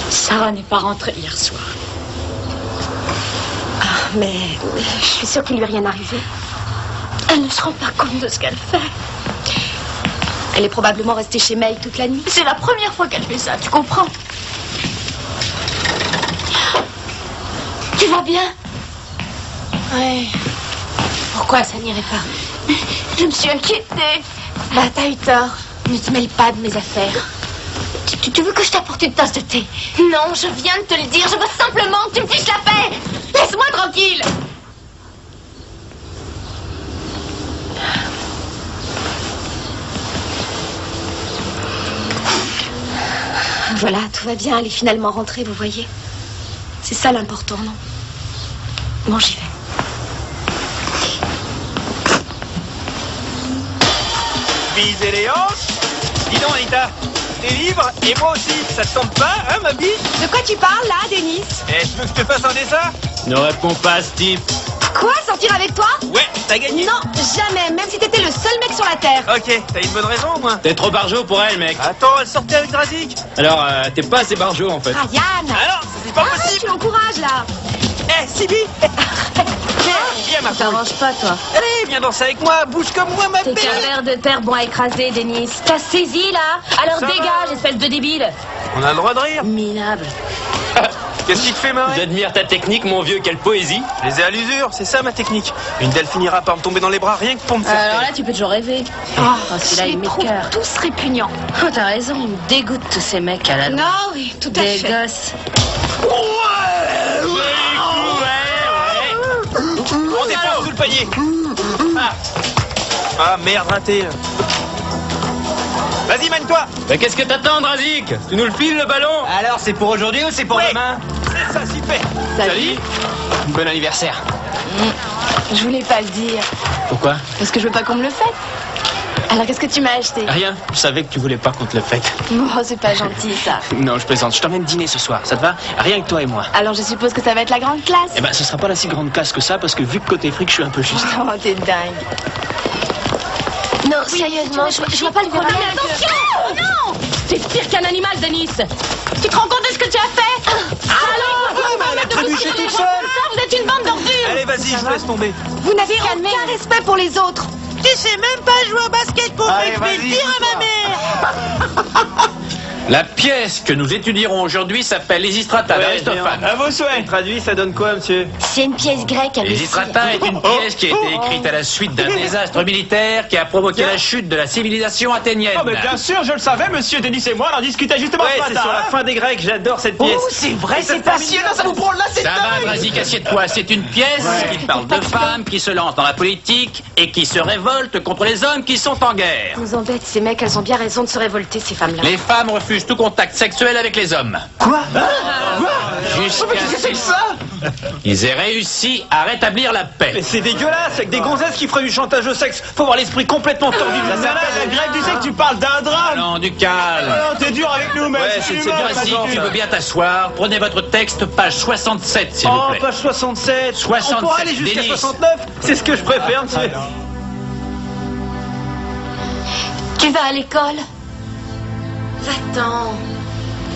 Sarah n'est pas rentrée hier soir. Ah, mais je suis sûre qu'il lui est rien arrivé. Elle ne se rend pas compte de ce qu'elle fait. Elle est probablement restée chez May toute la nuit. C'est la première fois qu'elle fait ça, tu comprends? Tu vas bien? Ouais. Pourquoi ça n'irait pas? Je me suis inquiétée. Bah, t'as eu tort. Ne te mêle pas de mes affaires. Tu veux que je t'apporte une tasse de thé? Non, je viens de te le dire. Je veux simplement que tu me fiches la paix. Laisse-moi tranquille. Voilà, tout va bien. Elle est finalement rentrée, vous voyez. C'est ça l'important, non? Bon, j'y vais. Visez les hanches. Dis donc, Anita, t'es libre et moi aussi. Ça te tente pas, hein, ma bille? De quoi tu parles, là, Denis? Eh, tu veux que je te fasse un dessin? Ne réponds pas, Steve. Quoi? Sortir avec toi? Ouais, t'as gagné. Non, jamais. Même si t'étais le seul mec sur la Terre. Ok, t'as une bonne raison, au moins. T'es trop barjot pour elle, mec. Attends, elle sortait avec Drazik. Alors, t'es pas assez barjot, en fait. Ryan! Alors, c'est pas Arrête, possible. tu l'encourages, là. Eh, Sibi. Viens, ma poule. T'arranges pas, toi. Allez, viens danser avec moi. Bouge comme moi, ma T'es belle. qu'un verre de terre bon à écraser, Denis. T'as saisi, là? Alors Ça dégage, va. espèce de débile. On a le droit de rire. Minable. Qu'est-ce qui te fait marrer? J'admire ta technique, mon vieux, quelle poésie. Je les ai à l'usure, c'est ça ma technique. Une d'elles finira par me tomber dans les bras rien que pour me faire Alors taire. là, tu peux toujours rêver. Oh, celui-là, je il les trouve m'écoeure. tous répugnants. Oh, t'as raison, ils me dégoûtent tous ces mecs à la Non, oui, tout à Des fait. gosses. On est pas sous le panier. Ah merde, raté. Vas-y, mène-toi. Mais qu'est-ce que t'attends, Drazik? Tu nous le files, le ballon? Alors, c'est pour aujourd'hui ou c'est pour Ouais. demain? C'est ça, s'y fait. Salut. Bon anniversaire. Je voulais pas le dire, Pourquoi? parce que je veux pas qu'on me le fête. Alors qu'est-ce que tu m'as acheté? Rien. Je savais que tu voulais pas qu'on te le fête. Oh, c'est pas gentil, ça. Non, je plaisante. Je t'emmène dîner ce soir. Ça te va? Rien que toi et moi. Alors je suppose que ça va être la grande classe. Eh ben, ce sera pas la si grande classe que ça, parce que vu que côté fric, je suis un peu juste. Oh, t'es dingue. Non, sérieusement, je vois pas le problème. Attention! Oh non! T'es pire qu'un animal, Denis. Tu te rends compte de ce que tu as fait? Alors, elle a trébuché toute seule. vous êtes une bande d'ordures. Allez, vas-y, je te laisse tomber. Vous n'avez aucun respect pour les autres. Tu sais même pas jouer au basket pour Allez, je vais le vas-y, dire à ma mère. La pièce que nous étudierons aujourd'hui s'appelle Lysistrata d'Aristophane. À vos souhaits. Traduit, ça donne quoi, monsieur? C'est une pièce grecque, Lysistrata est une pièce qui a été écrite à la suite d'un désastre militaire qui a provoqué la chute de la civilisation athénienne. Oh, mais bien sûr, je le savais, monsieur Denis et moi, on en discutait justement Ouais, ce c'est matin. sur la fin des Grecs, j'adore cette pièce. Oh, c'est vrai, c'est passionnant, ça vous prend là, c'est Ça va, Drazik, assieds-toi. C'est une pièce qui parle de femmes qui se lancent dans la politique et qui se révoltent contre les hommes qui sont en guerre. Nous embête, ces mecs, elles ont bien raison de se révolter, ces femmes-là. Les femmes refusent tout contact sexuel avec les hommes. Quoi? Jusqu'à c'est que ça? ils aient réussi à rétablir la paix. Mais c'est dégueulasse, avec des gonzesses qui feraient du chantage au sexe. Faut avoir l'esprit complètement tordu. Ça s'appelle la grecque, tu sais que tu parles d'un drame. Allons, du calme. Alors, t'es dur avec nous, mais Ouais, c'est bien, Vas-y, tu veux bien t'asseoir. Prenez votre texte, page 67, s'il vous Oh, plaît. page 67. 67, On pourra aller jusqu'à Denis. 69. C'est ce que je préfère, tu sais. Tu vas à l'école? Va-t'en.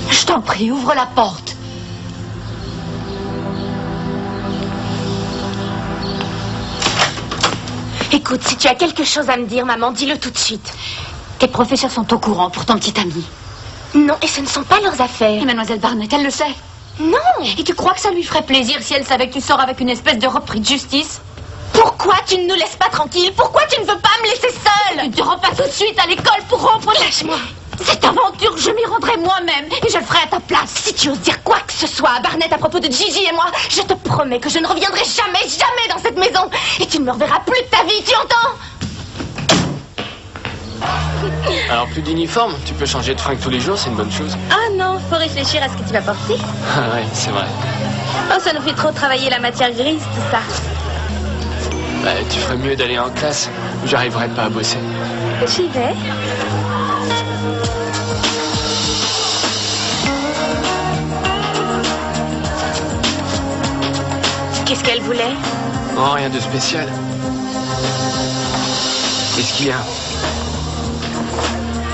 Je t'en prie, ouvre la porte. Écoute, si tu as quelque chose à me dire, maman, dis-le tout de suite. Tes professeurs sont au courant pour ton petit ami. Non, et ce ne sont pas leurs affaires. Et mademoiselle Barnett, elle le sait. Non. Et tu crois que ça lui ferait plaisir si elle savait que tu sors avec une espèce de repris de justice? Pourquoi tu ne nous laisses pas tranquilles? Pourquoi tu ne veux pas me laisser seule? Tu te rends pas tout de suite à l'école pour rompre les... Lâche-moi. Cette aventure, je m'y rendrai moi-même et je le ferai à ta place. Si tu oses dire quoi que ce soit à Barnett à propos de Gigi et moi, je te promets que je ne reviendrai jamais, jamais dans cette maison. Et tu ne me reverras plus de ta vie, tu entends? Alors plus d'uniforme, tu peux changer de fringue tous les jours, c'est une bonne chose. Ah non, faut réfléchir à ce que tu vas porter. Ah ouais, c'est vrai. Oh, ça nous fait trop travailler la matière grise, tout ça. Bah, tu ferais mieux d'aller en classe, où j'arriverai pas à bosser. J'y vais. Qu'est-ce qu'elle voulait? Oh, rien de spécial. Qu'est-ce qu'il y a?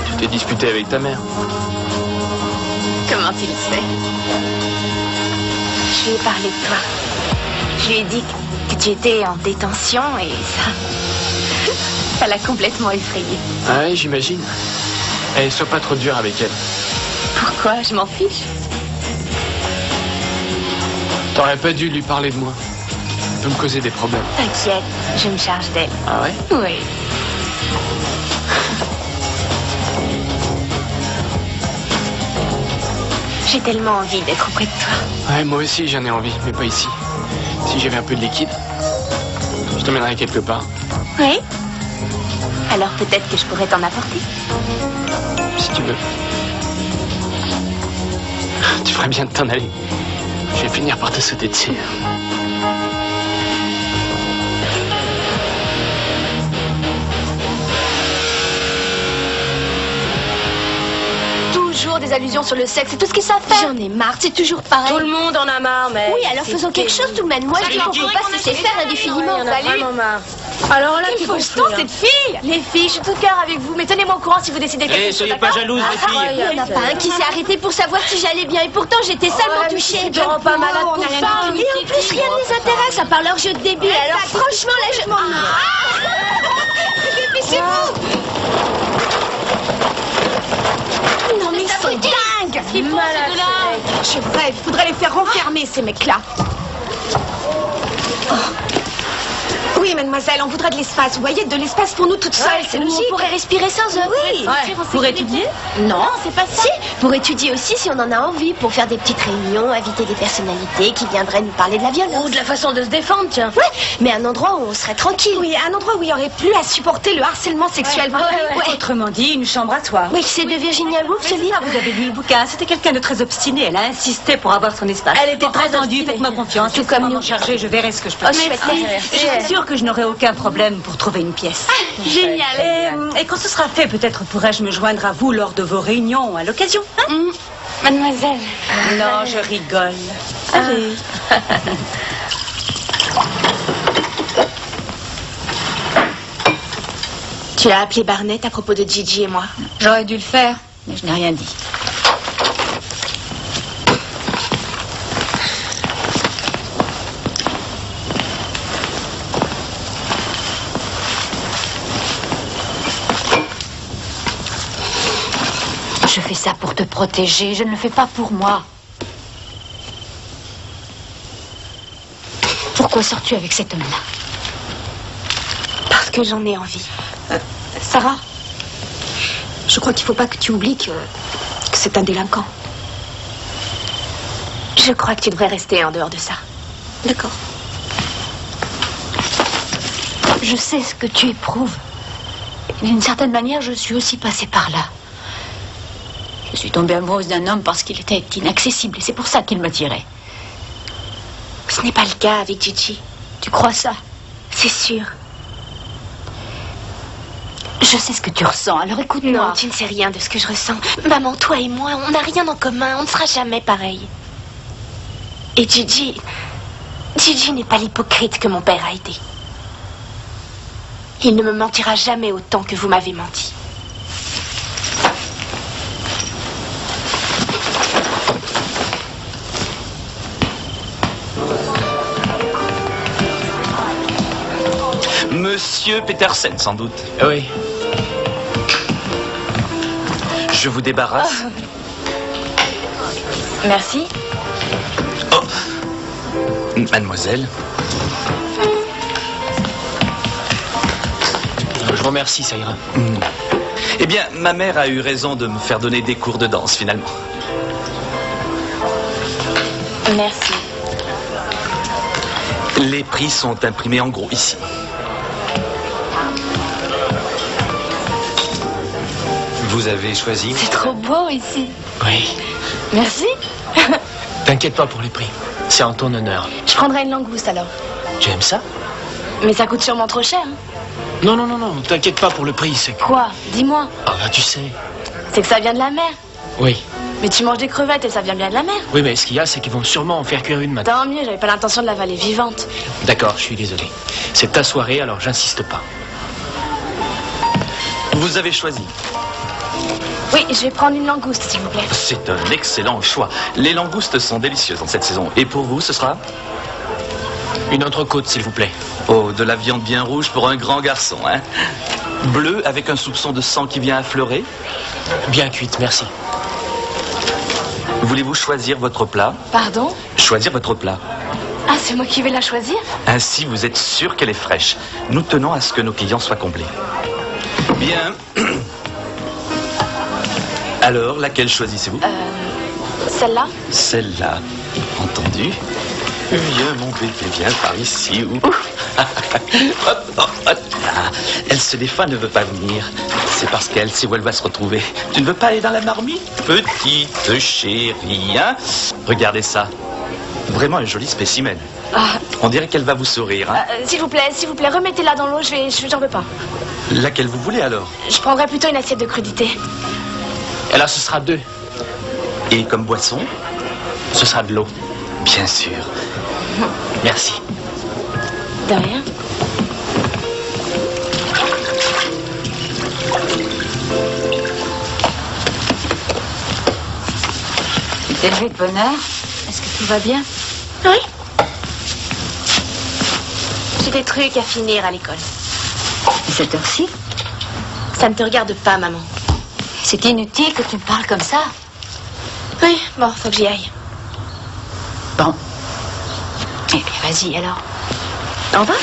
Tu t'es disputé avec ta mère. Comment tu le sais? Je lui ai parlé de toi. Je lui ai dit que tu étais en détention et ça l'a complètement effrayée. Ah ouais, j'imagine. Eh, sois pas trop dur avec elle. Pourquoi? Je m'en fiche. T'aurais pas dû lui parler de moi. Ça peut me causer des problèmes. T'inquiète, je me charge d'elle. Ah ouais? Oui. J'ai tellement envie d'être auprès de toi. Ouais, moi aussi j'en ai envie, mais pas ici. Si j'avais un peu de liquide, je t'emmènerais quelque part. Oui? Alors peut-être que je pourrais t'en apporter. Si tu veux. Tu ferais bien de t'en aller. Je vais finir par te sauter dessus. Toujours des allusions sur le sexe, c'est tout ce qu'ils savent faire. J'en ai marre, c'est toujours pareil. Tout le monde en a marre, mais... Oui, alors faisons quelque chose tout de même. Moi, je dis qu'on ne peut pas se laisser faire indéfiniment. Il y en a vraiment marre. Alors là, Il faut cette fille. Les filles, je suis tout cœur avec vous, mais tenez-moi au courant si vous décidez quelque Eh, chose. soyez pas d'accord? jalouses, les filles. Il n'y en a pas un qui s'est arrêté pour savoir si j'allais bien, et pourtant j'étais seulement touchée. tu te rends pas malade pour ça. Et en plus, rien ne les intéresse à part leur jeu de début. Alors franchement, là, je... Dépêchez-vous. Non, mais ils sont dingues. Ils font Malade, ces deux-là. Je rêve, faudrait les faire enfermer, ces mecs-là. Oh. Oui, mademoiselle, on voudrait de l'espace. Vous voyez, de l'espace pour nous toutes seules, c'est logique. On pourrait respirer sans eux. Oui. Pour étudier? Non, c'est pas ça. Si, pour étudier aussi si on en a envie, pour faire des petites réunions, inviter des personnalités qui viendraient nous parler de la violence. Ou de la façon de se défendre, tiens. Ouais, mais un endroit où on serait tranquille. Oui, un endroit où il n'y aurait plus à supporter le harcèlement sexuel. Ouais. Autrement dit, une chambre à toi. Oui, c'est de Virginia Woolf, ce livre. Vous avez lu le bouquin. C'était quelqu'un de très obstiné. Elle a insisté pour avoir son espace. Elle était très Entendu, obstinée. faites-moi confiance. Tout comme nous. Chargé, je verrai ce que je peux Oh, faire. merci. Je suis sûre que je n'aurai aucun problème pour trouver une pièce. Génial. Et quand ce sera fait, peut-être pourrais-je me joindre à vous lors de vos réunions à l'occasion. Hein? Mademoiselle. Non, je rigole. Allez. Tu as appelé Barnett à propos de Gigi et moi. J'aurais dû le faire, mais je n'ai rien dit. Je fais ça pour te protéger, je ne le fais pas pour moi. Pourquoi sors-tu avec cet homme-là? Parce que j'en ai envie. Sarah, je crois qu'il ne faut pas que tu oublies que c'est un délinquant. Je crois que tu devrais rester en dehors de ça. D'accord. Je sais ce que tu éprouves. D'une certaine manière, je suis aussi passée par là. Je suis tombée amoureuse d'un homme parce qu'il était inaccessible et c'est pour ça qu'il me tirait. Ce n'est pas le cas avec Gigi. Tu crois ça? C'est sûr. Je sais ce que tu ressens, alors écoute-moi. Non, tu ne sais rien de ce que je ressens. Maman, toi et moi, on n'a rien en commun. On ne sera jamais pareil. Et Gigi n'est pas l'hypocrite que mon père a été. Il ne me mentira jamais autant que vous m'avez menti. Monsieur Petersen, sans doute. Oui. Je vous débarrasse. Merci. Oh. Mademoiselle. Je vous remercie, ça ira. Eh bien, ma mère a eu raison de me faire donner des cours de danse, finalement. Merci. Les prix sont imprimés en gros ici. Vous avez choisi? C'est trop beau ici. Oui. Merci. T'inquiète pas pour les prix. C'est en ton honneur. Je prendrai une langouste alors. Tu aimes ça? Mais ça coûte sûrement trop cher. Hein. Non, non, non, non. T'inquiète pas pour le prix, c'est... Quoi? Dis-moi. Ah bah tu sais. C'est que ça vient de la mer. Oui. Mais tu manges des crevettes et ça vient bien de la mer. Oui, mais ce qu'il y a, c'est qu'ils vont sûrement en faire cuire une maintenant. Tant mieux, j'avais pas l'intention de l'avaler vivante. D'accord, je suis désolé. C'est ta soirée, alors j'insiste pas. Vous avez choisi. Oui, je vais prendre une langouste, s'il vous plaît. C'est un excellent choix. Les langoustes sont délicieuses en cette saison. Et pour vous, ce sera? Une entrecôte, s'il vous plaît. Oh, de la viande bien rouge pour un grand garçon, hein? Bleu avec un soupçon de sang qui vient affleurer? Bien cuite, merci. Voulez-vous choisir votre plat? Pardon? Choisir votre plat. Ah, c'est moi qui vais la choisir? Ainsi, vous êtes sûr qu'elle est fraîche. Nous tenons à ce que nos clients soient comblés. Bien. Alors, laquelle choisissez-vous? Celle-là? Celle-là. Entendu. Viens, mon bébé, viens par ici. Hop, hop, hop. Ah, elle se défend, ne veut pas venir. C'est parce qu'elle sait où elle va se retrouver. Tu ne veux pas aller dans la marmite, petite chérie, hein? Regardez ça. Vraiment un joli spécimen. Ah. On dirait qu'elle va vous sourire, hein? S'il vous plaît, remettez-la dans l'eau, j'en veux pas. Laquelle vous voulez alors? Je prendrai plutôt une assiette de crudité. Et là, ce sera 2. Et comme boisson? Ce sera de l'eau. Bien sûr. Merci. De rien. Tu t'es levé de bonne heure? Est-ce que tout va bien? Oui. J'ai des trucs à finir à l'école. Cette heure-ci? Ça ne te regarde pas, maman. C'est inutile que tu me parles comme ça. Oui, bon, faut que j'y aille. Bon. Eh bien, vas-y alors. Au revoir.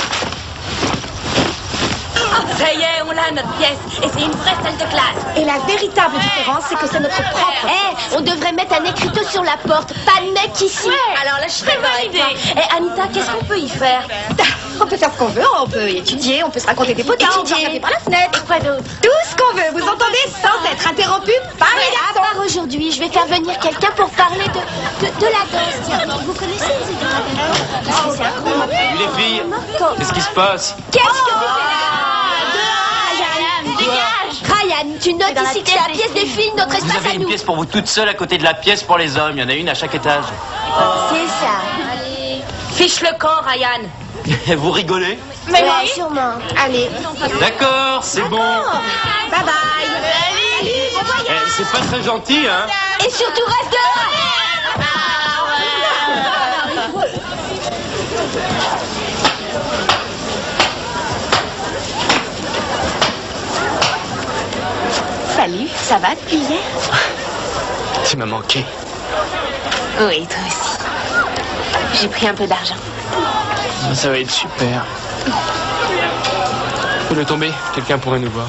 Ça y est, on a notre pièce. Et c'est une vraie salle de classe. Et la véritable différence, c'est que c'est notre propre... On devrait mettre un écriteau sur la porte. Pas de mec ici. Alors là, je serais pas avec toi. Eh, Anita, qu'est-ce qu'on peut y faire? On peut faire ce qu'on veut, on peut étudier, on peut se raconter des potas, on peut regarder par la fenêtre. Et quoi d'autre? Tout ce qu'on veut, vous entendez, sans être interrompu par les À garçons. part aujourd'hui, je vais faire venir quelqu'un pour parler de la danse. Tiens, vous connaissez les éducateurs? Parce que c'est un grand... Les filles, qu'est-ce qui se passe? Qu'est-ce que tu fais là? Ryan, dégage! Ryan, tu notes ici que c'est la pièce des filles, notre Vous espace avez à une nous. pièce pour vous toute seule à côté de la pièce pour les hommes. Il y en a une à chaque étage. C'est ça. Allez. Fiche le camp, Ryan. Vous rigolez? Mais oui, sûrement. Allez, D'accord, c'est bon. bye bye. Eh, c'est pas très gentil, hein? Et surtout, reste là! Salut, ça va depuis hier? Tu m'as manqué. Oui, toi aussi. J'ai pris un peu d'argent. Ça va être super. Fais-le tomber, quelqu'un pourrait nous voir.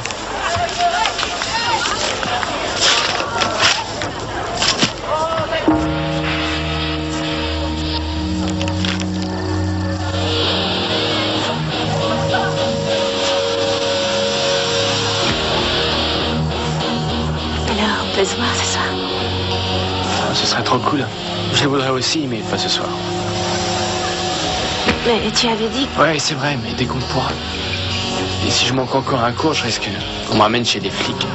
Alors, on peut se voir ce soir? Ah, ce serait trop cool. Je le voudrais aussi, mais pas ce soir. Mais tu avais dit... Ouais, c'est vrai, mais dès qu'on pourra. Et si je manque encore un cours, je risque qu'on me ramène chez des flics.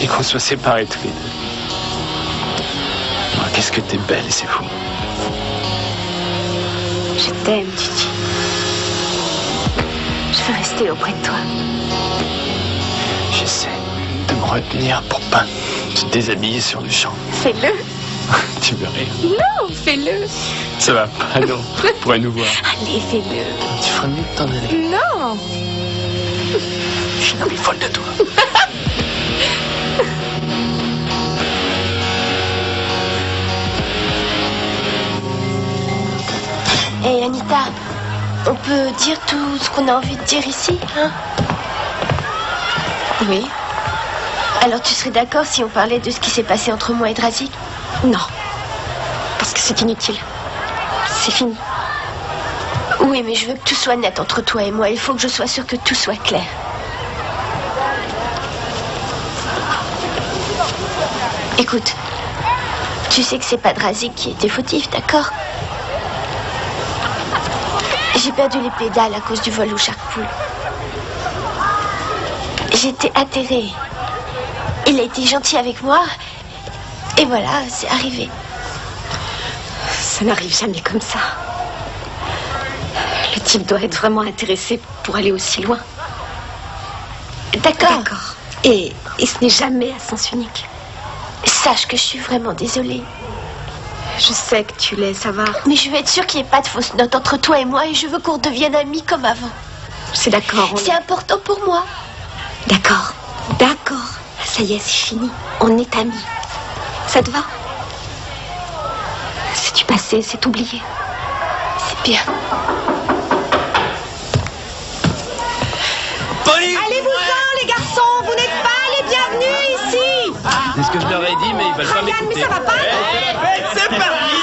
Et qu'on soit séparés tous les deux. Oh, qu'est-ce que t'es belle, c'est fou. Je t'aime, Gigi. Je veux rester auprès de toi. J'essaie de me retenir pour pas te déshabiller sur le champ. Fais-le. Tu veux rire? Non, fais-le. Ça va pas, non. On pourrait nous voir. Allez, fais-le. Tu ferais mieux de t'en aller. Non. Je suis tombée folle de toi. Hé, Anita, on peut dire tout ce qu'on a envie de dire ici, hein? Oui. Alors tu serais d'accord si on parlait de ce qui s'est passé entre moi et Drazik? Non. Parce que c'est inutile. C'est fini. Oui, mais je veux que tout soit net entre toi et moi. Il faut que je sois sûre que tout soit clair. Écoute, tu sais que c'est pas Drazik qui était fautif, d'accord? J'ai perdu les pédales à cause du vol au Sharkpool. J'étais atterrée. Il a été gentil avec moi. Et voilà, c'est arrivé. Ça n'arrive jamais comme ça. Le type doit être vraiment intéressé pour aller aussi loin. D'accord. D'accord. Et ce n'est jamais à sens unique. Sache que je suis vraiment désolée. Je sais que tu l'es, ça va. Mais je veux être sûre qu'il n'y ait pas de fausses notes entre toi et moi et je veux qu'on redevienne amis comme avant. C'est d'accord. C'est important pour moi. D'accord. D'accord. Ça y est, c'est fini. On est amis. Ça te va? C'est du passé, c'est oublié. C'est bien. Allez-vous-en, les garçons. Vous n'êtes pas les bienvenus ici. C'est ce que je leur ai dit, mais ils veulent pas Ryan, m'écouter. mais ça va pas? C'est parti.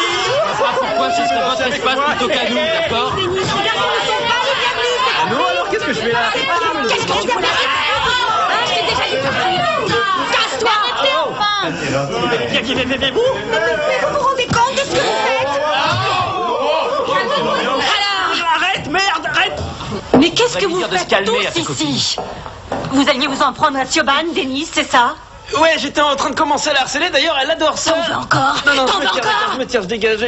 Pourquoi ce serait votre espace plutôt qu'à nous, d'accord? Les garçons ne sont pas les bienvenus. C'est Non, alors qu'est-ce que je fais là? Qu'est-ce que tu fais? Je t'ai déjà dit. Casse-toi. Mais vous vous rendez compte de ce que vous faites? Arrête, merde, arrête. Mais qu'est-ce que vous dire de se faites calmer à tous tes ici? Vous alliez vous en prendre à Siobhan, Denis, c'est ça? Ouais, j'étais en train de commencer à la harceler, d'ailleurs, elle adore ça. T'en veux encore? Non, T'en veux encore? je me tire, je dégage.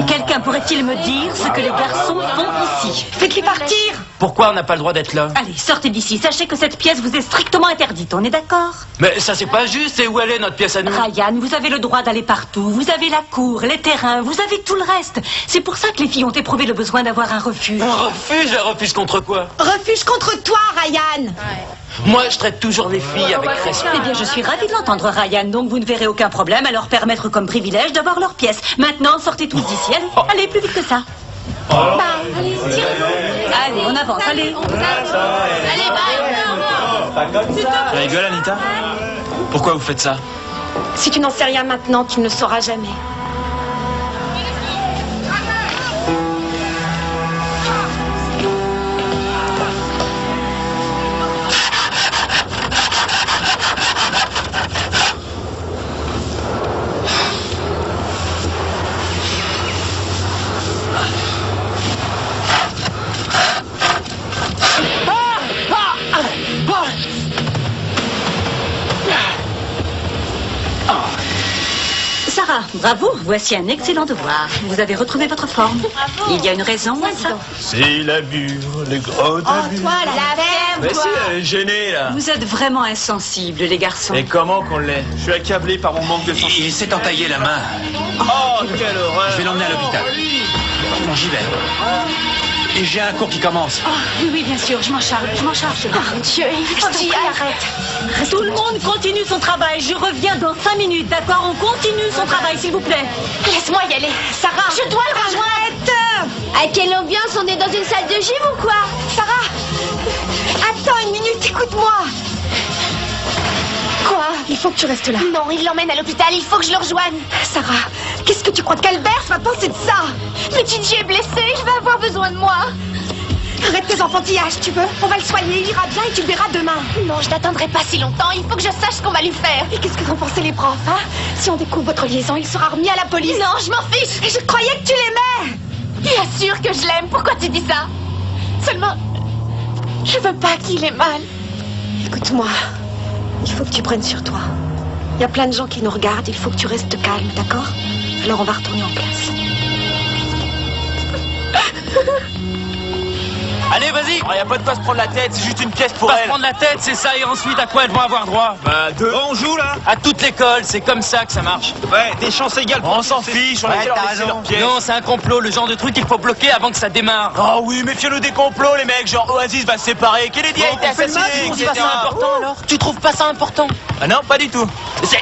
Quelqu'un pourrait-il me dire ce que les garçons font ici? Faites-les partir. Pourquoi on n'a pas le droit d'être là? Allez, sortez d'ici. Sachez que cette pièce vous est strictement interdite, on est d'accord? Mais ça, c'est pas juste, c'est où elle est, notre pièce à nous? Ryan, vous avez le droit d'aller partout. Vous avez la cour, les terrains, vous avez tout le reste. C'est pour ça que les filles ont éprouvé le besoin d'avoir un refuge. Un refuge? Un refuge contre quoi? Refuge contre toi, Ryan. Moi, je traite toujours les filles avec respect. Eh bien, je suis ravie de l'entendre, Ryan. Donc, vous ne verrez aucun problème à leur permettre comme privilège d'avoir leur pièce. Maintenant, sortez tous d'ici. Allez, allez, plus vite que ça. Allez, Allez, on avance, allez. Allez, bye. Tu rigoles, Anita? Pourquoi vous faites ça? Si tu n'en sais rien maintenant, tu ne le sauras jamais. Sarah, bravo, voici un excellent devoir. Vous avez retrouvé votre forme. Il y a une raison à ça. C'est l'abus, le gros abus. Toi, la ferme, Mais toi. si, elle est gênée, là. Vous êtes vraiment insensibles, les garçons. Et comment qu'on l'est? Je suis accablé par mon manque de sens. Il s'est entaillé la main. Oh, quelle horreur. Je vais l'emmener à l'hôpital. Non, j'y vais. Et j'ai un cours qui commence. Oh, oui, oui, bien sûr, je m'en charge, Oh Dieu, il faut que j'y aille. arrête. Tout le monde continue son travail. Je reviens dans 5 minutes, d'accord? On continue son travail, s'il vous plaît. Laisse-moi y aller. Sarah, je dois le rejoindre. À quelle ambiance? On est dans une salle de gym ou quoi? Sarah, attends une minute, écoute-moi. Quoi? Il faut que tu restes là. Non, il l'emmène à l'hôpital, il faut que je le rejoigne. Sarah, qu'est-ce que tu crois qu'Albert va penser de ça? Mais Gigi est blessé, il va avoir besoin de moi. Arrête tes enfantillages, tu veux? On va le soigner, il ira bien et tu le verras demain. Non, je n'attendrai pas si longtemps, il faut que je sache ce qu'on va lui faire. Et qu'est-ce que vont penser les profs, hein? Si on découvre votre liaison, il sera remis à la police. Non, je m'en fiche. Et je croyais que tu l'aimais. Bien sûr que je l'aime, pourquoi tu dis ça? Seulement, je veux pas qu'il ait mal. Écoute-moi, il faut que tu prennes sur toi. Il y a plein de gens qui nous regardent, il faut que tu restes calme, d'accord? Alors on va retourner en classe. Allez, vas-y. Il n'y a pas de quoi se prendre la tête, c'est juste une pièce pour Pas se elle. prendre la tête, c'est ça, et ensuite, à quoi elles vont avoir droit? Bah, deux. On joue, là? À toute l'école, c'est comme ça que ça marche. Ouais, des chances égales. On s'en fiche, on a leur laisser leur pièce. Non, c'est un complot, le genre de truc qu'il faut bloquer avant que ça démarre. Oh oui, méfiez-nous des complots, les mecs. Genre, Oasis va se séparer, Kennedy a été assassiné, Tu trouves etc. pas ça important, alors? Tu trouves pas ça important? Ah non, pas du tout. C'est...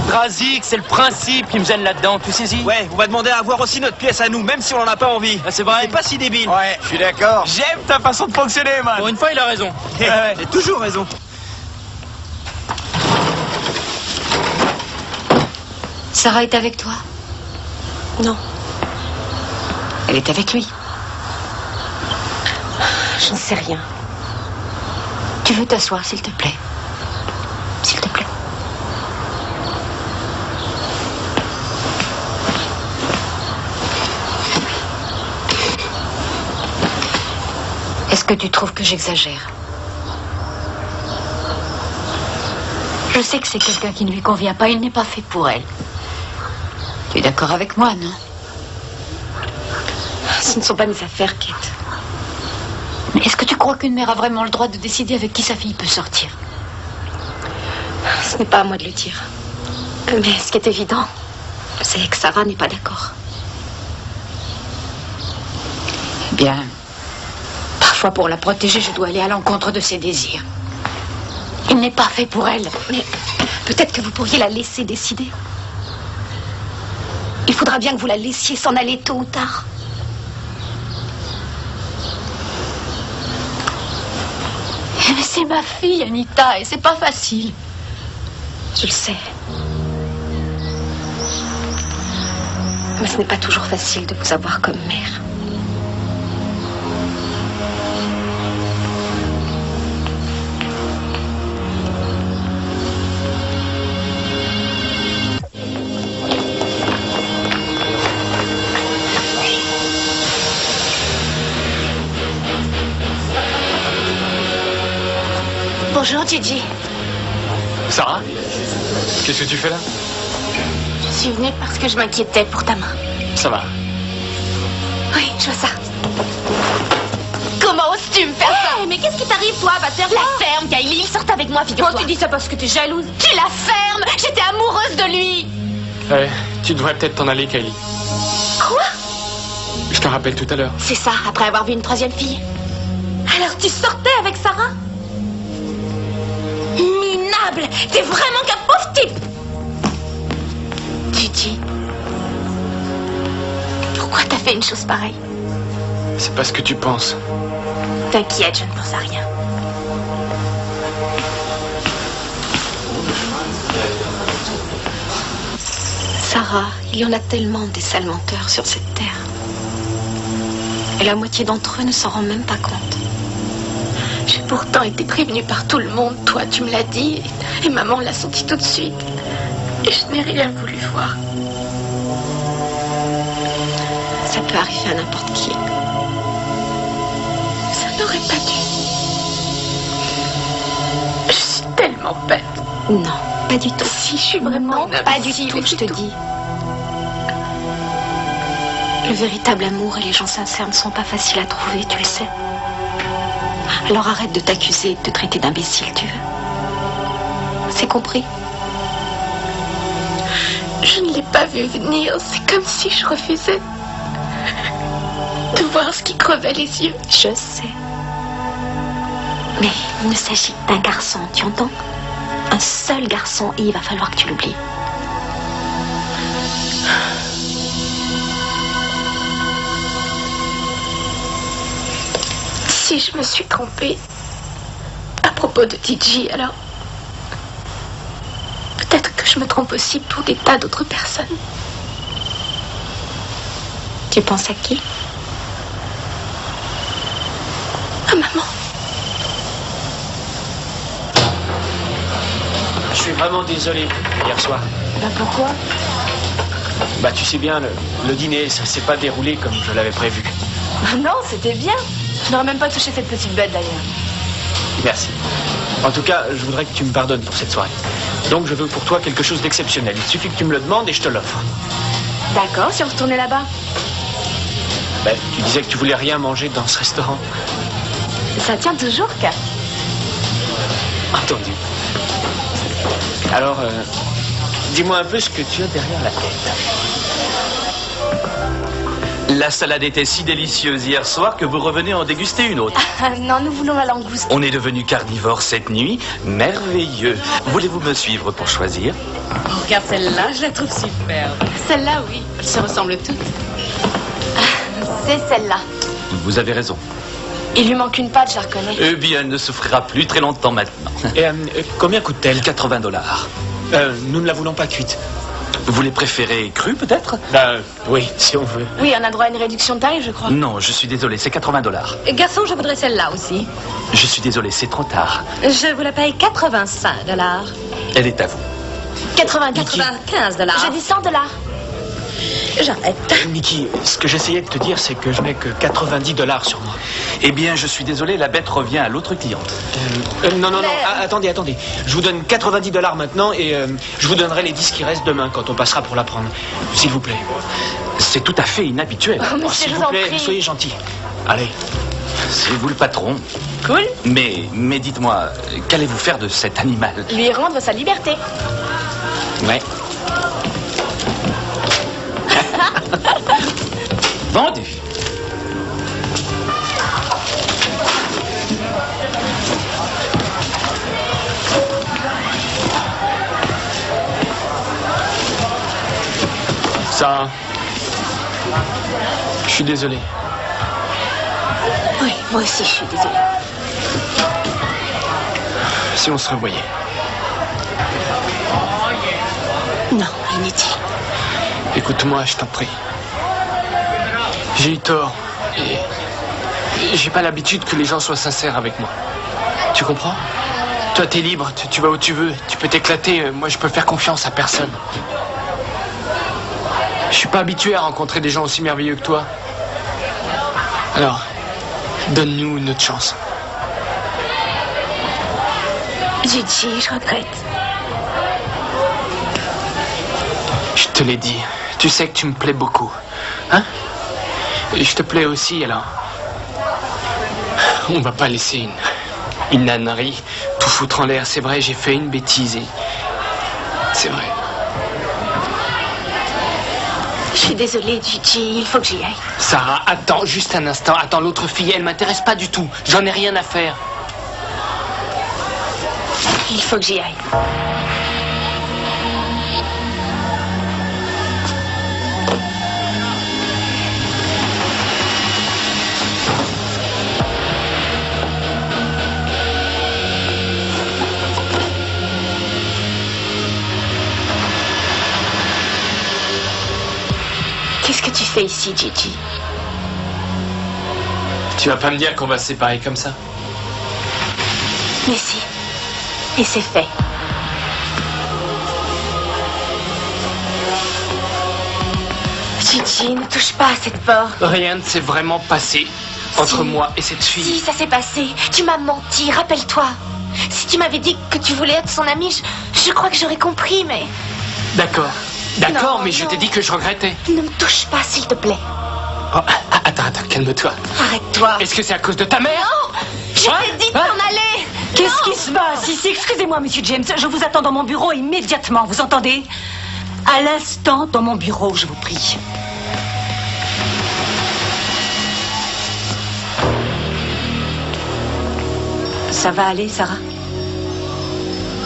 Drazik, c'est le principe qui me gêne là-dedans, tu saisis? Ouais, on va demander à avoir aussi notre pièce à nous, même si on en a pas envie. Ah, c'est vrai? C'est pas si débile. Ouais, je suis d'accord. J'aime ta façon de fonctionner, man. Pour une fois, il a raison. Ouais, j'ai toujours raison. Sarah est avec toi? Non. Elle est avec lui. J'en sais rien. Tu veux t'asseoir, s'il te plaît? S'il te plaît. Est-ce que tu trouves que j'exagère? Je sais que c'est quelqu'un qui ne lui convient pas, il n'est pas fait pour elle. Tu es d'accord avec moi, non? Ce ne sont pas mes affaires, Kate. Mais est-ce que tu crois qu'une mère a vraiment le droit de décider avec qui sa fille peut sortir? Ce n'est pas à moi de le dire. Mais ce qui est évident, c'est que Sarah n'est pas d'accord. Eh bien, parfois pour la protéger, je dois aller à l'encontre de ses désirs. Il n'est pas fait pour elle. Mais peut-être que vous pourriez la laisser décider. Il faudra bien que vous la laissiez s'en aller tôt ou tard. Mais c'est ma fille, Anita, et c'est pas facile. Je le sais. Mais ce n'est pas toujours facile de vous avoir comme mère. Bonjour, Gigi. Sarah? Qu'est-ce que tu fais là? Je suis venue parce que je m'inquiétais pour ta main. Ça va. Oui, je vois ça. Comment oses-tu me faire ça? Mais qu'est-ce qui t'arrive, toi, batteur? La ferme, Kylie. Il sort avec moi, figure-toi. Tu dis ça parce que t'es jalouse. Tu la fermes. J'étais amoureuse de lui. Ouais, tu devrais peut-être t'en aller, Kylie. Quoi? Je te rappelle tout à l'heure. C'est ça, après avoir vu une troisième fille. Alors tu sortais avec Sarah? Minable. T'es vraiment qu'un pauvre type. Gigi, pourquoi t'as fait une chose pareille? C'est pas ce que tu penses. T'inquiète, je ne pense à rien. Sarah, il y en a tellement des sales menteurs sur cette terre. Et la moitié d'entre eux ne s'en rend même pas compte. J'ai pourtant été prévenue par tout le monde. Toi, tu me l'as dit. Et maman l'a senti tout de suite. Et je n'ai rien voulu voir. Ça peut arriver à n'importe qui. Ça n'aurait pas dû. Je suis tellement bête. Non, pas du tout. Si, je suis vraiment pas du tout, je te dis. Le véritable amour et les gens sincères ne sont pas faciles à trouver, tu le sais. Alors arrête de t'accuser et de te traiter d'imbécile, tu veux. C'est compris? Je ne l'ai pas vu venir. C'est comme si je refusais de voir ce qui crevait les yeux. Je sais. Mais il ne s'agit que d'un garçon, tu entends? Un seul garçon et il va falloir que tu l'oublies. Si je me suis trompée à propos de Gigi, alors peut-être que je me trompe aussi pour des tas d'autres personnes. Tu penses à qui? À maman. Je suis vraiment désolé hier soir. Bah pourquoi? Bah tu sais bien, le dîner, ça s'est pas déroulé comme je l'avais prévu. Non, c'était bien. Je n'aurais même pas touché cette petite bête d'ailleurs. Merci. En tout cas, je voudrais que tu me pardonnes pour cette soirée. Donc je veux pour toi quelque chose d'exceptionnel. Il suffit que tu me le demandes et je te l'offre. D'accord, si on retournait là-bas. Ben, tu disais que tu voulais rien manger dans ce restaurant. Ça tient toujours, Kat. Entendu. Alors, dis-moi un peu ce que tu as derrière la tête. La salade était si délicieuse hier soir que vous revenez en déguster une autre. Non, nous voulons la langouste. On est devenu carnivore cette nuit. Merveilleux. Voulez-vous me suivre pour choisir? Regarde celle-là, je la trouve superbe. Celle-là, oui. Elles se ressemblent toutes. C'est celle-là. Vous avez raison. Il lui manque une patte, je la reconnais. Eh bien, elle ne souffrira plus très longtemps maintenant. Et combien coûte-t-elle? 80 $. Nous ne la voulons pas cuite. Vous les préférez crus, peut-être? Oui, si on veut. Oui, on a droit à une réduction de tarif, je crois. Non, je suis désolé, c'est 80 $. Garçon, je voudrais celle-là aussi. Je suis désolé, c'est trop tard. Je vous la paye 85 $. Elle est à vous. 95 $. J'ai dit 100 $. J'arrête. Mickey, ce que j'essayais de te dire, c'est que je n'ai que 90 $ sur moi. Eh bien, je suis désolé, la bête revient à l'autre cliente. Non, attendez. Je vous donne 90 $ maintenant et je vous donnerai les 10 qui restent demain quand on passera pour la prendre. S'il vous plaît. C'est tout à fait inhabituel. Oh, monsieur, S'il je vous vous en plaît, prie. soyez gentil. Allez. C'est vous le patron. Cool. Mais dites-moi, qu'allez-vous faire de cet animal? Lui rendre sa liberté. Ouais. Vendu. Ça... Je suis désolé. Oui, moi aussi, je suis désolée. Si on se revoyait. Non, inutile. Écoute-moi, je t'en prie. J'ai eu tort. Et j'ai pas l'habitude que les gens soient sincères avec moi. Tu comprends? Toi, t'es libre, tu vas où tu veux, tu peux t'éclater. Moi, je peux faire confiance à personne. Je suis pas habitué à rencontrer des gens aussi merveilleux que toi. Alors, donne-nous une autre chance. Gigi, je regrette. Je te l'ai dit. Tu sais que tu me plais beaucoup. Hein? Et je te plais aussi, alors. On va pas laisser une ânerie tout foutre en l'air. C'est vrai, j'ai fait une bêtise et... C'est vrai. Je suis désolée, Gigi, il faut que j'y aille. Sarah, attends juste un instant. Attends, l'autre fille, elle m'intéresse pas du tout. J'en ai rien à faire. Il faut que j'y aille. Qu'est-ce que tu fais ici, Gigi? Tu vas pas me dire qu'on va se séparer comme ça? Mais si. Et c'est fait. Gigi, ne touche pas à cette porte. Rien ne s'est vraiment passé entre moi et cette fille. Si, ça s'est passé. Tu m'as menti, rappelle-toi. Si tu m'avais dit que tu voulais être son amie, je crois que j'aurais compris, mais... D'accord, d'accord, Non, mais je non. t'ai dit que je regrettais. Ne me touche pas, s'il te plaît. Oh, attends, calme-toi. Arrête-toi. Est-ce que c'est à cause de ta mère? Non, je t'ai dit de t'en aller. Qu'est-ce qui se passe ici? Excusez-moi, monsieur James, je vous attends dans mon bureau immédiatement, vous entendez? À l'instant, dans mon bureau, je vous prie. Ça va aller, Sarah?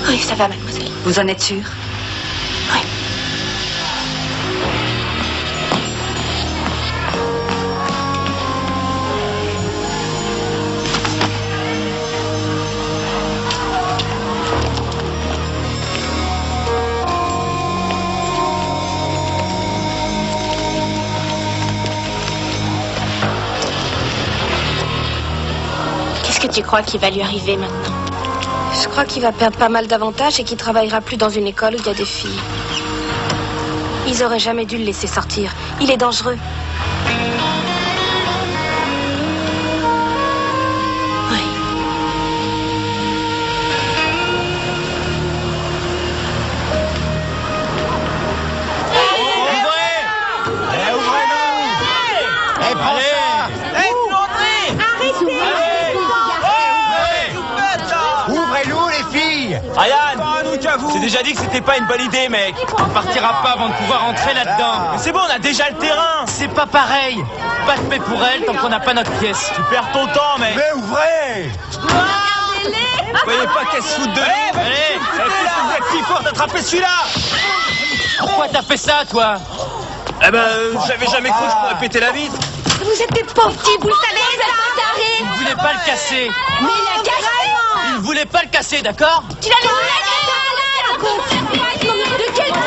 Oui, ça va, mademoiselle. Vous en êtes sûre? Oui. Qu'est-ce que tu crois qu'il va lui arriver maintenant? Je crois qu'il va perdre pas mal d'avantages et qu'il travaillera plus dans une école où il y a des filles. Ils auraient jamais dû le laisser sortir. Il est dangereux. Oui. Ouvrez-nous, les filles! Ryan! J'ai déjà dit que c'était pas une bonne idée, mec! On partira pas avant de pouvoir entrer là-dedans! Mais c'est bon, on a déjà le terrain! C'est pas pareil! Pas de paix pour elle tant qu'on n'a pas notre pièce! Tu perds ton temps, mec! Mais ouvrez! Vous voyez pas qu'elle se fout de nous? Allez! Elle fait pour t'attraper celui-là! Pourquoi t'as fait ça, toi? Eh ben, j'avais jamais cru que je pourrais péter la vitre! Vous êtes des pauvres petits, vous le savez, vous Il voulait pas le casser! Mais il a cassé! Il voulait pas le casser, d'accord? Tu l'as laissé! racontes? De quel droit?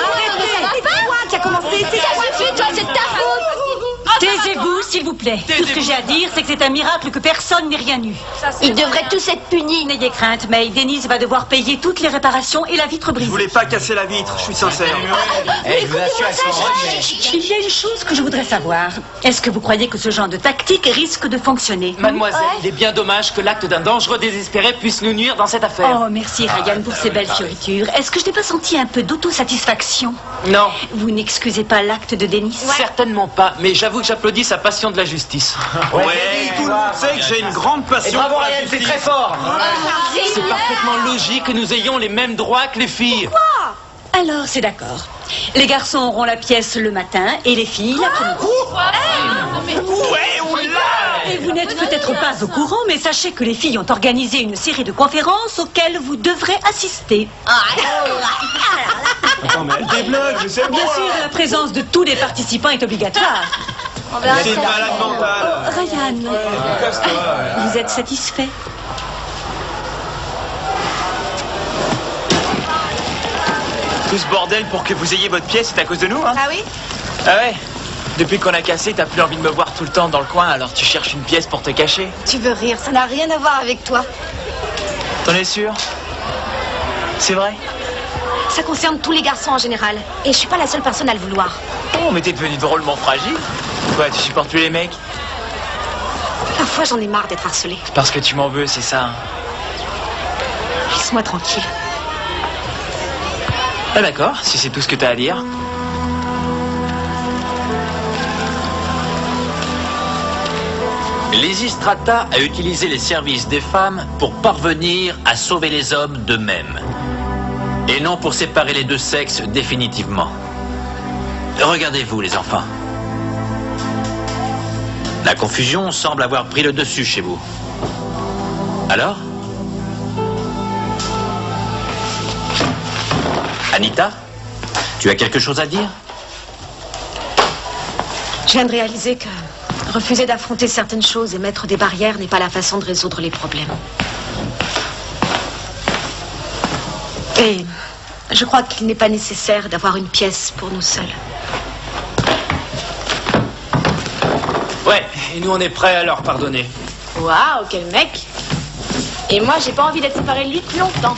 Arrête, c'est toi qui as commencé. C'est ça suffit, toi, c'est ta faute. Taisez-vous, s'il vous plaît. Tout ce que j'ai à dire, c'est que c'est un miracle que personne n'ait rien eu. Ils devraient tous être punis. N'ayez crainte, May. Denise va devoir payer toutes les réparations et la vitre Je brisée. voulais pas casser la vitre, je suis sincère. Je vous assure, elles sont renées. Il y a une chose que je voudrais savoir. Est-ce que vous croyez que ce genre de tactique risque de fonctionner? Mademoiselle, il est bien dommage que l'acte d'un dangereux désespéré puisse nous nuire dans cette affaire. Oh, merci Ryan pour ces belles fioritures. Est-ce que je n'ai pas senti un peu d'autosatisfaction? Non. Vous n'excusez pas l'acte de Denise? Certainement pas, mais j'avoue que j'applaudis sa passion de la justice. Ouais, tout le monde sait que j'ai une grande passion. Bravo pour la Ryan, c'est justice. très fort. C'est parfaitement logique que nous ayons les mêmes droits que les filles. Alors, c'est d'accord. Les garçons auront la pièce le matin et les filles l'après-midi. Et vous n'êtes peut-être pas au courant, mais sachez que les filles ont organisé une série de conférences auxquelles vous devrez assister. Attends, mais elle débloque, je sais Bien sûr, la présence de tous les participants est obligatoire. C'est une malade mentale. Ryan, Casse-toi. vous êtes satisfait? Tout ce bordel pour que vous ayez votre pièce, c'est à cause de nous, hein? Ah oui? Ah ouais. Depuis qu'on a cassé, t'as plus envie de me voir tout le temps dans le coin, alors tu cherches une pièce pour te cacher. Tu veux rire, ça n'a rien à voir avec toi. T'en es sûr? C'est vrai? Ça concerne tous les garçons en général. Et je suis pas la seule personne à le vouloir. Oh, mais t'es devenu drôlement fragile. Quoi, tu supportes plus les mecs? Parfois, j'en ai marre d'être harcelée. Parce que tu m'en veux, c'est ça. Laisse-moi tranquille. Ah d'accord, si c'est tout ce que t'as à dire. Lysistrata a utilisé les services des femmes pour parvenir à sauver les hommes d'eux-mêmes. Et non pour séparer les deux sexes définitivement. Regardez-vous, les enfants. La confusion semble avoir pris le dessus chez vous. Alors? Anita, tu as quelque chose à dire? Je viens de réaliser que refuser d'affronter certaines choses et mettre des barrières n'est pas la façon de résoudre les problèmes. Et je crois qu'il n'est pas nécessaire d'avoir une pièce pour nous seuls. Ouais, et nous on est prêts à leur pardonner. Waouh, quel mec! Et moi, j'ai pas envie d'être séparée de lui plus longtemps.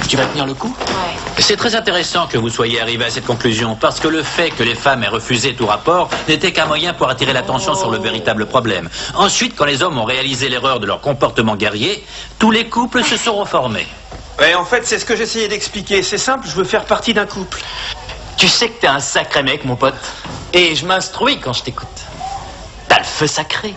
Tu vas tenir le coup? Ouais. C'est très intéressant que vous soyez arrivé à cette conclusion, parce que le fait que les femmes aient refusé tout rapport n'était qu'un moyen pour attirer l'attention sur le véritable problème. Ensuite, quand les hommes ont réalisé l'erreur de leur comportement guerrier, tous les couples se sont reformés. Ouais, en fait, c'est ce que j'essayais d'expliquer. C'est simple, je veux faire partie d'un couple. Tu sais que t'es un sacré mec, mon pote. Et je m'instruis quand je t'écoute. T'as le feu sacré.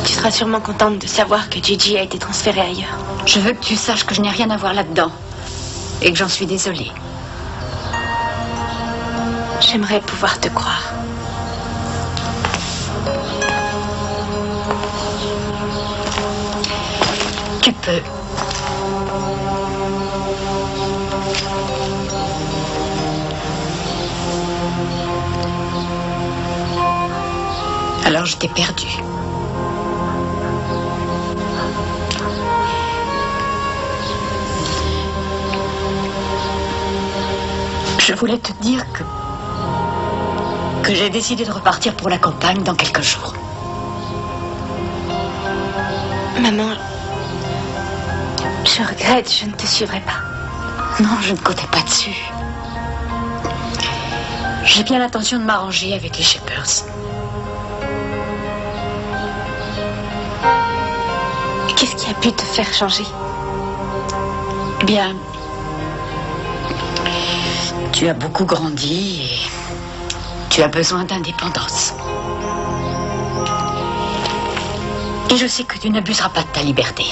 Tu seras sûrement contente de savoir que Gigi a été transférée ailleurs. Je veux que tu saches que je n'ai rien à voir là-dedans. Et que j'en suis désolée. J'aimerais pouvoir te croire. Tu peux. Alors je t'ai perdu. Je voulais te dire que j'ai décidé de repartir pour la campagne dans quelques jours. Maman, je regrette, je ne te suivrai pas. Non, je ne comptais pas dessus. J'ai bien l'intention de m'arranger avec les Shepherds. Qu'est-ce qui a pu te faire changer? Eh bien, tu as beaucoup grandi et tu as besoin d'indépendance. Et je sais que tu n'abuseras pas de ta liberté.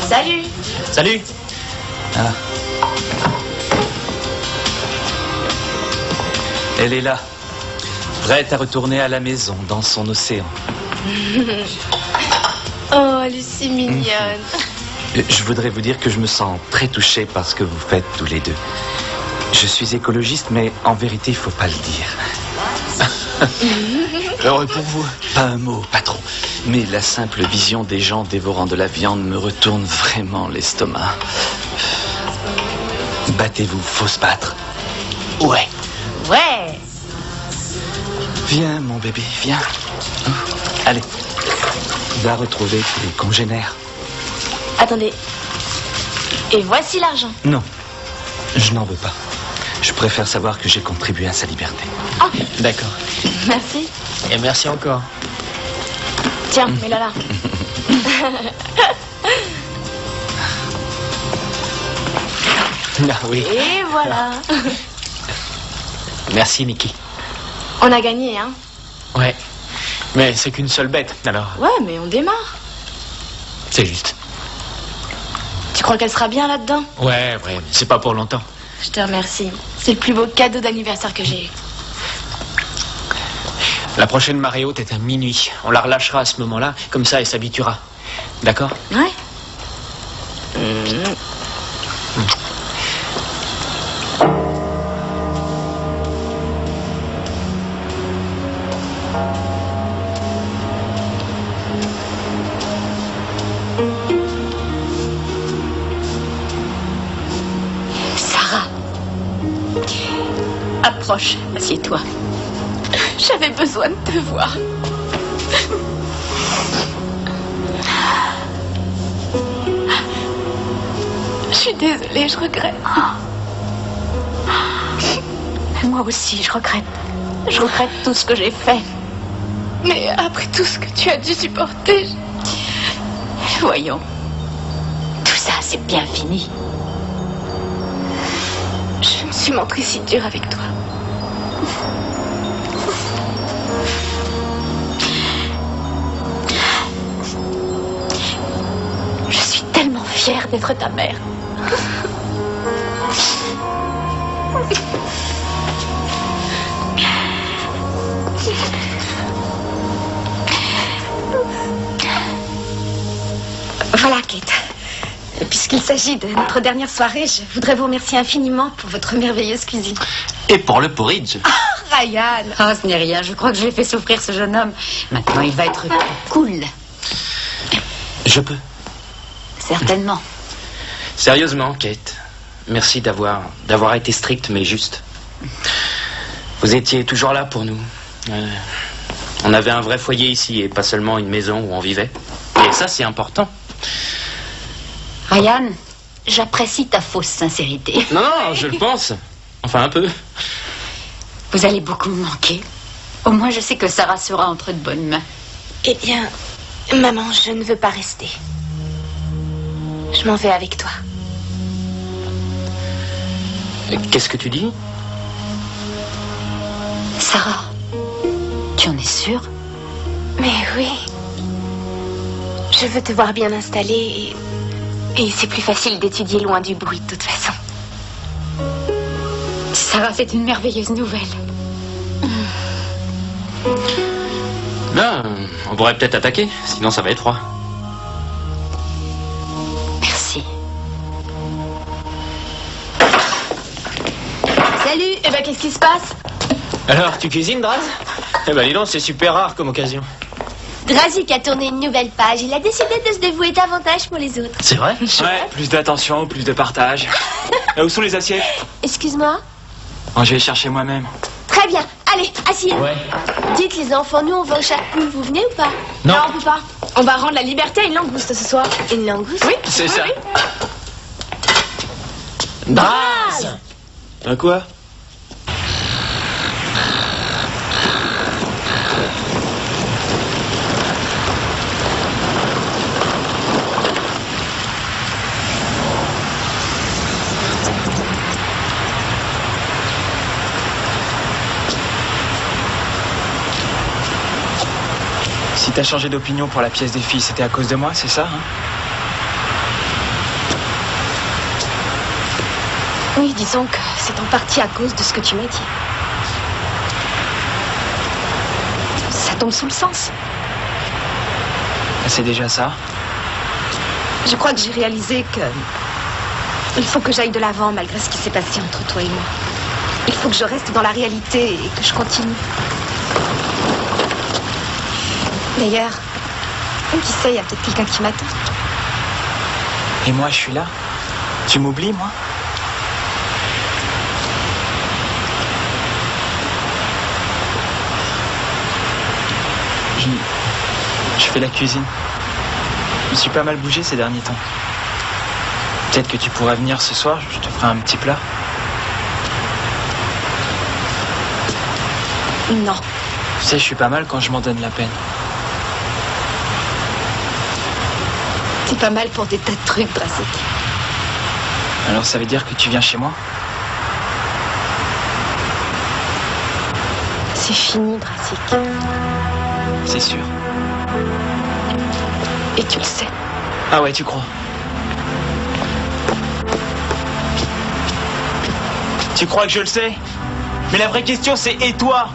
Salut! Salut. Elle est là, prête à retourner à la maison, dans son océan. Oh, elle est si mignonne. Je voudrais vous dire que je me sens très touché par ce que vous faites tous les deux. Je suis écologiste, mais en vérité, il ne faut pas le dire. Heureux pour vous. Pas un mot, patron. Mais la simple vision des gens dévorant de la viande me retourne vraiment l'estomac. Battez-vous, faut se battre. Ouais. Ouais. Viens, mon bébé, viens. Allez, va retrouver tes congénères. Attendez. Et voici l'argent. Non, je n'en veux pas. Je préfère savoir que j'ai contribué à sa liberté. Ah, D'accord. merci. Et merci encore. Tiens, mets-la là. Ah oui. Et voilà. Merci, Mickey. On a gagné, hein? Ouais. Mais c'est qu'une seule bête, alors. Ouais, mais on démarre. C'est juste. Tu crois qu'elle sera bien là-dedans? Ouais, mais c'est pas pour longtemps. Je te remercie. C'est le plus beau cadeau d'anniversaire que j'ai eu. La prochaine marée haute est à minuit. On la relâchera à ce moment-là, comme ça elle s'habituera. D'accord? Ouais. Sarah. Approche, assieds-toi. J'avais besoin de te voir. Je suis désolée, je regrette. Moi aussi, je regrette. Je regrette tout ce que j'ai fait. Mais après tout ce que tu as dû supporter, Voyons. Tout ça, c'est bien fini. je me suis montrée si dure avec toi. Je suis tellement fière d'être ta mère. Voilà, Kate. Puisqu'il s'agit de notre dernière soirée, je voudrais vous remercier infiniment pour votre merveilleuse cuisine. Et pour le porridge. Ryan! Oh, ce n'est rien. Je crois que je l'ai fait souffrir, ce jeune homme. Maintenant, il va être cool. Je peux. Certainement. Sérieusement, Kate, merci d'avoir été stricte mais juste. Vous étiez toujours là pour nous. On avait un vrai foyer ici et pas seulement une maison où on vivait. Et ça, c'est important. Ryan, j'apprécie ta fausse sincérité. Non, je le pense. Enfin, un peu. Vous allez beaucoup me manquer. Au moins, je sais que Sarah sera entre de bonnes mains. Eh bien, maman, je ne veux pas rester. Je m'en vais avec toi. Qu'est-ce que tu dis? Sarah, tu en es sûre? Mais oui. Je veux te voir bien installée et c'est plus facile d'étudier loin du bruit de toute façon. Sarah, c'est une merveilleuse nouvelle. Là, on pourrait peut-être attaquer, sinon ça va être froid. Merci. Salut. Eh ben, qu'est-ce qui se passe? Alors, tu cuisines, Draz? Eh ben, dis donc, c'est super rare comme occasion. Drazik a tourné une nouvelle page. Il a décidé de se dévouer davantage pour les autres. C'est vrai? Ouais, plus d'attention, plus de partage. Où sont les assiettes? Excuse-moi? Oh, je vais les chercher moi-même. Très bien. Allez, asseyez-vous. Ouais. Dites les enfants, nous on va au Chapou. Vous venez ou pas? Non. On peut pas. On va rendre la liberté à une langouste ce soir. Une langouste? Oui. C'est ça. Oui. Draz! Un quoi? Si t'as changé d'opinion pour la pièce des filles, c'était à cause de moi, c'est ça, hein? Oui, disons que c'est en partie à cause de ce que tu m'as dit. tombe sous le sens. C'est déjà ça. Je crois que j'ai réalisé que il faut que j'aille de l'avant malgré ce qui s'est passé entre toi et moi. Il faut que je reste dans la réalité et que je continue. D'ailleurs, qui sait, il y a peut-être quelqu'un qui m'attend. Et moi, je suis là. Tu m'oublies, moi? Je fais la cuisine. Je me suis pas mal bougé ces derniers temps. Peut-être que tu pourrais venir ce soir, je te ferai un petit plat. Non. Tu sais, je suis pas mal quand je m'en donne la peine. C'est pas mal pour des tas de trucs, Drazik. Alors ça veut dire que tu viens chez moi? C'est fini, Drazik. C'est sûr. Et tu le sais. Ah ouais, tu crois? Tu crois que je le sais? Mais la vraie question c'est et toi?